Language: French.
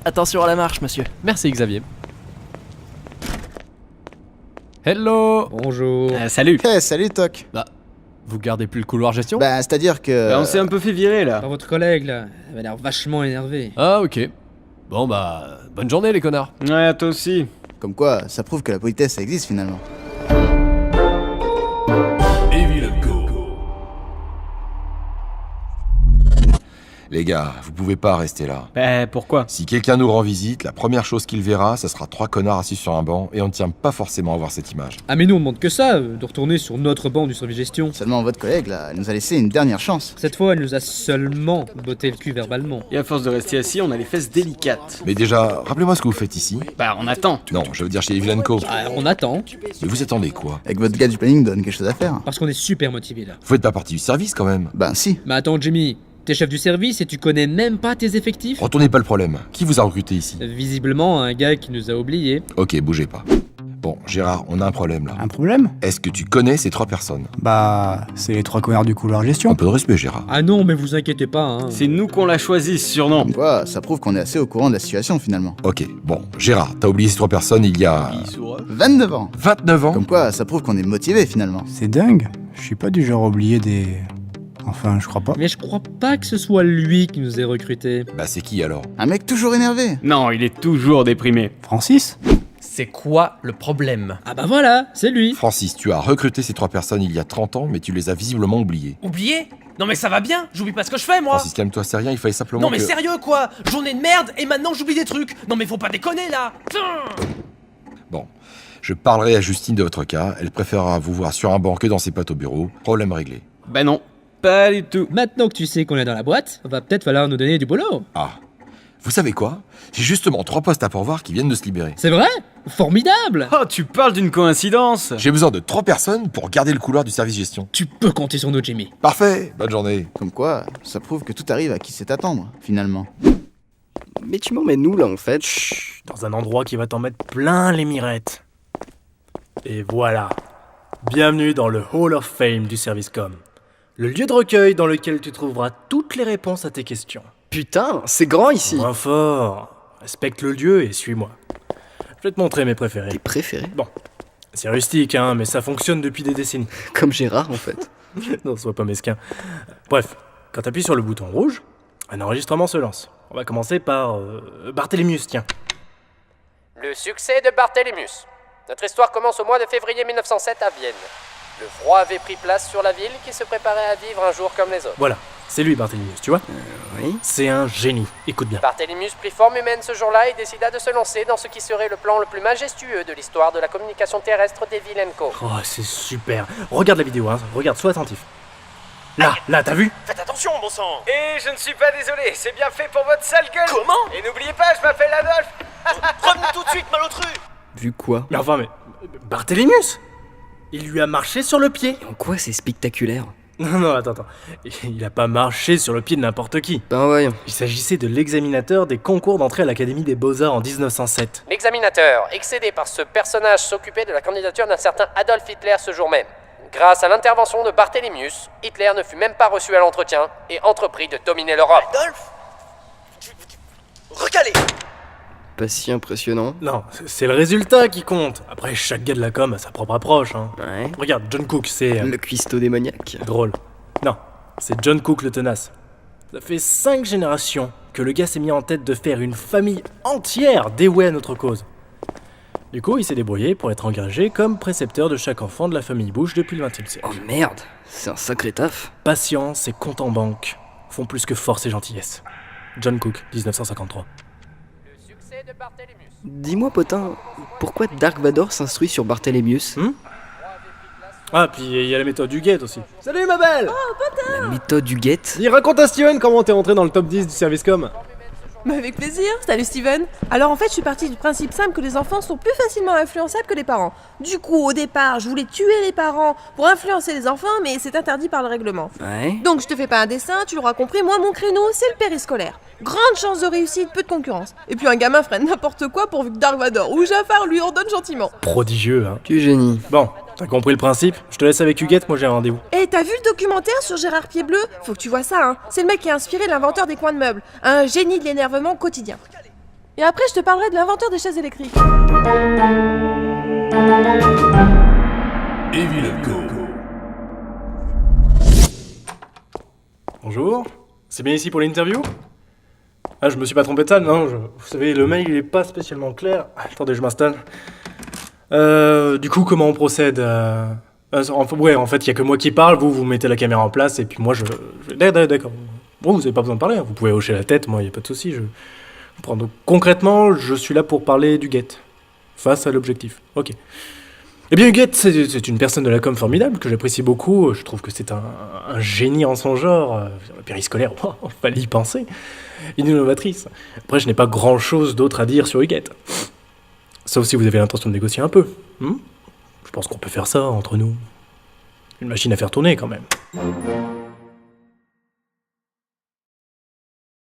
Attention à la marche, monsieur. Merci Xavier. Hello. Bonjour. Salut. Salut Toc. Vous gardez plus le couloir gestion? C'est-à-dire que... On s'est un peu fait virer là. Par votre collègue là, elle avait l'air vachement énervée. Ah ok. Bon bonne journée les connards. Ouais, toi aussi. Comme quoi, ça prouve que la politesse, ça existe finalement. Les gars, vous pouvez pas rester là. Bah, pourquoi? Si quelqu'un nous rend visite, la première chose qu'il verra, ça sera 3 connards assis sur un banc, et on ne tient pas forcément à voir cette image. Ah mais nous on demande que ça, de retourner sur notre banc du service gestion. Seulement votre collègue, là, elle nous a laissé une dernière chance. Cette fois elle nous a seulement botté le cul verbalement. Et à force de rester assis, on a les fesses délicates. Mais déjà, rappelez-moi ce que vous faites ici. Bah, on attend. Non, je veux dire chez Evil & Co. Ah, on attend, Mais vous attendez quoi? Avec votre gars du planning donne quelque chose à faire. parce qu'on est super motivés là. Vous faites pas partie du service quand même. Ben si. Mais attends Jimmy, t'es chef du service et tu connais même pas tes effectifs? Retournez pas le problème. Qui vous a recruté ici? Visiblement un gars qui nous a oubliés. Ok, bougez pas. Bon, Gérard, on a un problème là. Un problème? Est-ce que tu connais ces 3 personnes? Bah, c'est les 3 connards du couloir Un gestion. peu de respect, Gérard. Ah non mais vous inquiétez pas hein. C'est nous qu'on l'a choisi, ce surnom. Comme quoi, ça prouve qu'on est assez au courant de la situation finalement. Ok, bon, Gérard, t'as oublié ces 3 personnes il y a... 29 ans. 29 ans? Comme quoi, ça prouve qu'on est motivé finalement. C'est dingue. Je suis pas du genre à oublier des... Enfin, je crois pas. Mais je crois pas que ce soit lui qui nous ait recrutés. Bah c'est qui alors? Un mec toujours énervé. Non, il est toujours déprimé. Francis? C'est quoi le problème? Ah bah voilà, c'est lui. Francis, tu as recruté ces 3 personnes il y a 30 ans, mais tu les as visiblement oubliées. Oublié? Non mais ça va bien, j'oublie pas ce que je fais moi. Francis, calme-toi, c'est rien, il fallait simplement Non mais que... sérieux quoi, journée de merde et maintenant j'oublie des trucs. Non mais faut pas déconner là. Putain. Bon, je parlerai à Justine de votre cas, elle préférera vous voir sur un banc que dans ses potes au bureau. Problème réglé. Bah non, pas du tout. Maintenant que tu sais qu'on est dans la boîte, va peut-être falloir nous donner du boulot. Ah, vous savez quoi? J'ai justement 3 postes à pourvoir qui viennent de se libérer. C'est vrai? Formidable. Oh, tu parles d'une coïncidence. J'ai besoin de 3 personnes pour garder le couloir du service gestion. Tu peux compter sur nous Jimmy. Parfait, bonne journée. Comme quoi, ça prouve que tout arrive à qui sait attendre, finalement. Mais tu m'emmènes où là en fait? Dans un endroit qui va t'en mettre plein les mirettes. Et voilà. Bienvenue dans le Hall of Fame du Service Com. Le lieu de recueil dans lequel tu trouveras toutes les réponses à tes questions. Putain, c'est grand ici. Moins fort. Respecte le lieu et suis-moi. Je vais te montrer mes préférés. Tes préférés? Bon. C'est rustique, hein, mais ça fonctionne depuis des décennies. Comme Gérard en fait. Non, sois pas mesquin. Bref, quand t'appuies sur le bouton rouge, un enregistrement se lance. On va commencer par Barthélémius, tiens. Le succès de Barthélémius. Notre histoire commence au mois de février 1907 à Vienne. Le froid avait pris place sur la ville qui se préparait à vivre un jour comme les autres. Voilà, c'est lui Barthélémius, tu vois? Oui. C'est un génie, écoute bien. Barthélémius prit forme humaine ce jour-là et décida de se lancer dans ce qui serait le plan le plus majestueux de l'histoire de la communication terrestre des Evil & Co. Oh, c'est super. Regarde la vidéo, hein. Regarde, sois attentif. Là, t'as vu? Faites attention bon sang. Et je ne suis pas désolé, c'est bien fait pour votre sale gueule. Comment? Et n'oubliez pas, je m'appelle Adolphe. Revenez tout de suite malotru. Vu quoi? Mais enfin, Barthélémius? Il lui a marché sur le pied. En quoi c'est spectaculaire? Non, attends. Il a pas marché sur le pied de n'importe qui. Ben voyons. Il s'agissait de l'examinateur des concours d'entrée à l'Académie des Beaux-Arts en 1907. L'examinateur, excédé par ce personnage, s'occupait de la candidature d'un certain Adolf Hitler ce jour même. Grâce à l'intervention de Barthélémius, Hitler ne fut même pas reçu à l'entretien et entreprit de dominer l'Europe. Adolphe, recalé. Pas si impressionnant. Non, c'est le résultat qui compte. Après, chaque gars de la com a sa propre approche, hein. Ouais. Regarde, John Cook, c'est... Le cuistot démoniaque. drôle. Non, c'est John Cook le tenace. Ça fait 5 générations que le gars s'est mis en tête de faire une famille entière dévouée à notre cause. Du coup, il s'est débrouillé pour être engagé comme précepteur de chaque enfant de la famille Bush depuis le XXe siècle. Oh merde, c'est un sacré taf. Patience et compte en banque font plus que force et gentillesse. John Cook, 1953. Le succès de Barthélémius. Dis-moi potin, pourquoi Dark Vador s'instruit sur Barthélémius? Ah, puis il y a la méthode Huguette aussi. Salut ma belle! La méthode du guette? Dis, raconte à Steven comment t'es entré dans le top 10 du service com. Mais avec plaisir, salut Steven. Alors en fait je suis partie du principe simple que les enfants sont plus facilement influençables que les parents. Du coup au départ je voulais tuer les parents pour influencer les enfants mais c'est interdit par le règlement. Ouais. Donc je te fais pas un dessin, tu l'auras compris, moi mon créneau c'est le périscolaire. Grande chance de réussite, peu de concurrence. Et puis un gamin ferait n'importe quoi pourvu que Dark Vador ou Jafar lui ordonne gentiment. Prodigieux, hein. Tu génie. Bon, t'as compris le principe? Je te laisse avec Huguette, moi j'ai un rendez-vous. Et t'as vu le documentaire sur Gérard Piedbleu? Faut que tu vois ça, hein. C'est le mec qui a inspiré l'inventeur des coins de meubles. Un génie de l'énervement quotidien. Et après, je te parlerai de l'inventeur des chaises électriques. Bonjour, c'est bien ici pour l'interview? Ah, je me suis pas trompé de salle, non, vous savez, le mail il est pas spécialement clair. Attendez, je m'installe. Du coup, comment on procède ouais, en fait, il y a que moi qui parle, vous mettez la caméra en place, et puis moi, D'accord. Bon, vous avez pas besoin de parler, hein, vous pouvez hocher la tête, moi, y a pas de souci, je prends. Donc, concrètement, je suis là pour parler d'Huguette, face à l'objectif. Ok. Eh bien, Huguette, c'est une personne de la com formidable que j'apprécie beaucoup. Je trouve que c'est un génie en son genre. Périscolaire, fallait y penser. Une innovatrice. Après, je n'ai pas grand-chose d'autre à dire sur Huguette. Sauf si vous avez l'intention de négocier un peu. Je pense qu'on peut faire ça entre nous. Une machine à faire tourner, quand même.